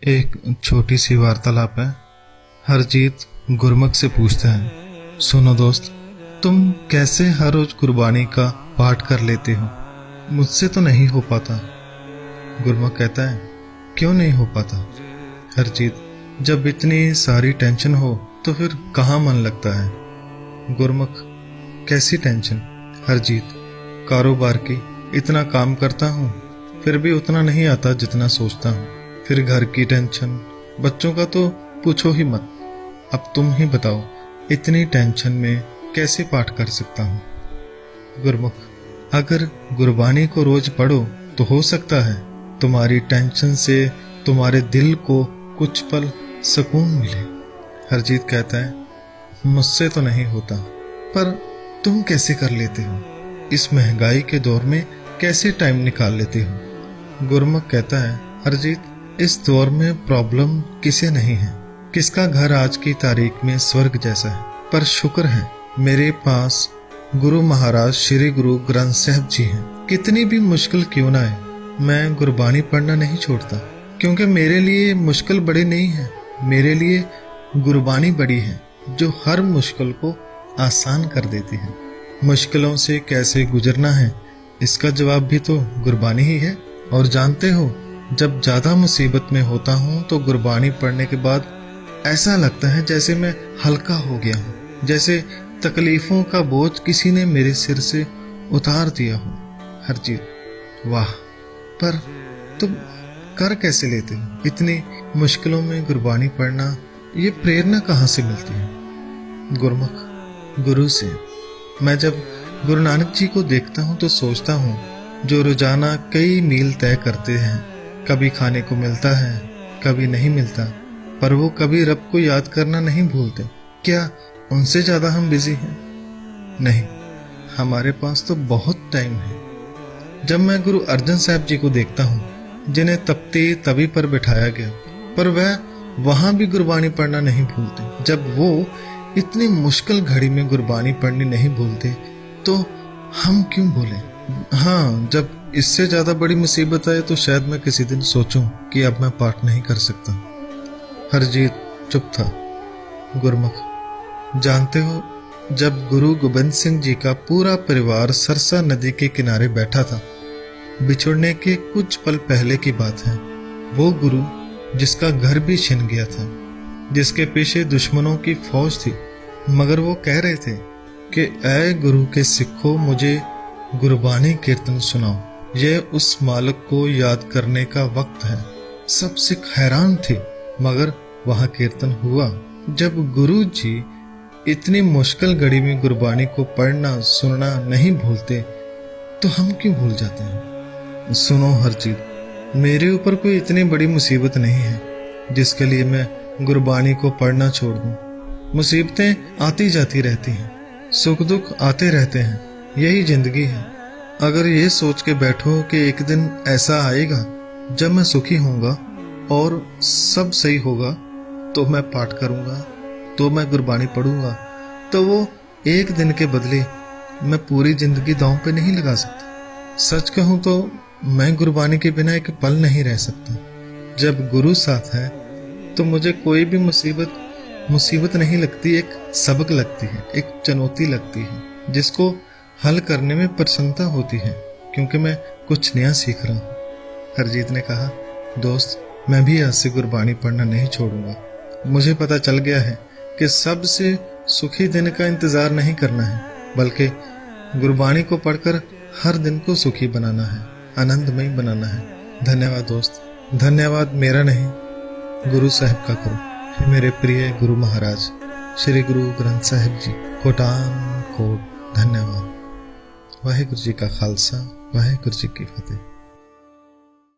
एक छोटी सी वार्तालाप है। हरजीत गुरमुख से पूछता है, सुनो दोस्त, तुम कैसे हर रोज गुरबानी का पाठ कर लेते हो? मुझसे तो नहीं हो पाता। गुरमुख कहता है, क्यों नहीं हो पाता? हरजीत, जब इतनी सारी टेंशन हो तो फिर कहाँ मन लगता है? गुरमुख, कैसी टेंशन? हरजीत, कारोबार की। इतना काम करता हूँ फिर भी उतना नहीं आता जितना सोचता हूँ। फिर घर की टेंशन, बच्चों का तो पूछो ही मत। अब तुम ही बताओ, इतनी टेंशन में कैसे पाठ कर सकता हूँ? गुरमुख, अगर गुरबानी को रोज पढ़ो तो हो सकता है तुम्हारी टेंशन से तुम्हारे दिल को कुछ पल सुकून मिले। हरजीत कहता है, मुझसे तो नहीं होता, पर तुम कैसे कर लेते हो? इस महंगाई के दौर में कैसे टाइम निकाल लेते हो? गुरमुख कहता है, हरजीत, इस दौर में प्रॉब्लम किसे नहीं है? किसका घर आज की तारीख में स्वर्ग जैसा है? पर शुक्र है मेरे पास गुरु महाराज श्री गुरु ग्रंथ साहिब जी हैं। कितनी भी मुश्किल क्यों ना आए, मैं गुरबानी पढ़ना नहीं छोड़ता, क्योंकि मेरे लिए मुश्किल बड़ी नहीं है, मेरे लिए गुरबानी बड़ी है, जो हर मुश्किल को आसान कर देती है। मुश्किलों से कैसे गुजरना है, इसका जवाब भी तो गुरबानी ही है। और जानते हो, जब ज्यादा मुसीबत में होता हूँ तो गुरबानी पढ़ने के बाद ऐसा लगता है जैसे मैं हल्का हो गया हूँ, जैसे तकलीफों का बोझ किसी ने मेरे सिर से उतार दिया हो। हरजीत, वाह, पर तुम कर कैसे लेते हो? इतनी मुश्किलों में गुरबानी पढ़ना, ये प्रेरणा कहाँ से मिलती है? गुरमुख, गुरु से। मैं जब गुरु नानक जी को देखता हूँ तो सोचता हूँ, जो रोजाना कई मील तय करते हैं, कभी खाने को मिलता है कभी नहीं मिलता, पर वो कभी रब को याद करना नहीं भूलते। क्या उनसे ज्यादा हम बिजी हैं? नहीं, हमारे पास तो बहुत टाइम है। जब मैं गुरु अर्जन साहब जी को देखता हूँ, जिन्हें तपती तवी पर बिठाया गया, पर वह वहां भी गुरबानी पढ़ना नहीं भूलते। जब वो इतनी मुश्किल घड़ी में गुरबानी पढ़नी नहीं भूलते, तो हम क्यों भूलें? हाँ, जब इससे ज्यादा बड़ी मुसीबत आए तो शायद मैं किसी दिन सोचूं कि अब मैं पाठ नहीं कर सकता। हरजीत चुप था। गुरमुख, जानते हो, जब गुरु गोबिंद सिंह जी का पूरा परिवार सरसा नदी के किनारे बैठा था, बिछुड़ने के कुछ पल पहले की बात है, वो गुरु जिसका घर भी छिन गया था, जिसके पीछे दुश्मनों की फौज थी, मगर वो कह रहे थे कि ऐ गुरु के सिखों, मुझे गुरबानी कीर्तन सुनाओ, यह उस मालिक को याद करने का वक्त है। सब सिख हैरान थे, मगर वहां कीर्तन हुआ। जब गुरु जी इतनी मुश्किल घड़ी में गुरबानी को पढ़ना सुनना नहीं भूलते, तो हम क्यों भूल जाते हैं? सुनो हरजीत, मेरे ऊपर कोई इतनी बड़ी मुसीबत नहीं है जिसके लिए मैं गुरबानी को पढ़ना छोड़ दूं। मुसीबतें आती जाती रहती हैं, सुख दुख आते रहते हैं, यही जिंदगी है। अगर ये सोच के बैठो कि एक दिन ऐसा आएगा जब मैं सुखी होऊंगा और सब सही होगा, तो मैं पाठ करूंगा, तो मैं गुरबानी पढ़ूंगा, तो वो एक दिन के बदले मैं पूरी जिंदगी दांव पे नहीं लगा सकता। सच कहूं तो मैं गुरबानी के बिना एक पल नहीं रह सकता। जब गुरु साथ है तो मुझे कोई भी मुसीबत नहीं लगती, एक सबक लगती है, एक चुनौती लगती है, जिसको हल करने में प्रसन्नता होती है, क्योंकि मैं कुछ नया सीख रहा हूँ। हरजीत ने कहा, दोस्त, मैं भी आज से गुरबानी पढ़ना नहीं छोड़ूंगा। मुझे पता चल गया है कि सबसे सुखी दिन का इंतजार नहीं करना है, बल्कि गुरबानी को पढ़कर हर दिन को सुखी बनाना है, आनंदमय बनाना है। धन्यवाद दोस्त, धन्यवाद मेरा नहीं, गुरु साहिब का करो। मेरे प्रिय गुरु महाराज श्री गुरु ग्रंथ साहिब जी, कोटान कोट धन्यवाद। वाहेगुरु जी का खालसा, वाहेगुरु जी की फतेह।